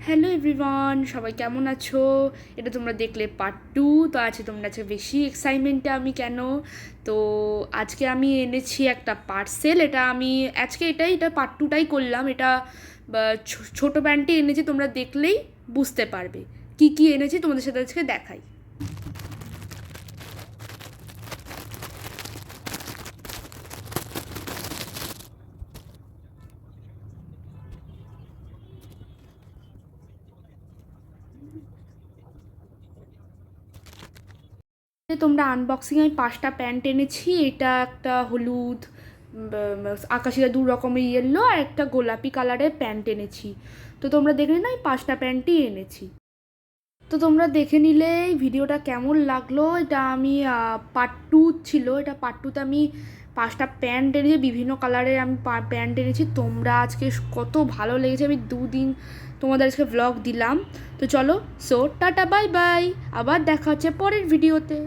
Hello everyone, সবাই কেমন আছো? এটা তোমরা দেখলে পার্ট 2। তো আছে তোমরা আজকে বেশি এক্সাইটমেন্টে আমি কেন? তো আজকে আমি এনেছি একটা পার্সেল। এটা আমি আজকে এটা পার্ট 2টাই করলাম। এটা ছোটো প্যান্টটি এনেছি, তোমরা দেখলেই বুঝতে পারবে কি কি এনেছি, তোমাদের সাথে আজকে দেখাই। তোমরা আনবক্সিং আমি 5টা প্যান্ট এনেছি। এটা একটা হলুদ, আকাশিটা দু রকমের ইয়েলো, আর একটা গোলাপি কালারের প্যান্ট এনেছি। তো তোমরা দেখলে না, এই 5টা প্যান্টই এনেছি। তো তোমরা দেখে নিলে এই ভিডিওটা কেমন লাগলো। এটা আমি পার্ট 2 ছিল, এটা পার্ট 2তে আমি 5টা প্যান্ট এনেছি, বিভিন্ন কালারের আমি প্যান্ট এনেছি। তোমরা আজকে কত ভালো লেগেছে, আমি 2 দিন তোমাদের আজকে ভ্লগ দিলাম। তো চলো, সো টাটা বাই বাই, আবার দেখা হচ্ছে পরের ভিডিওতে।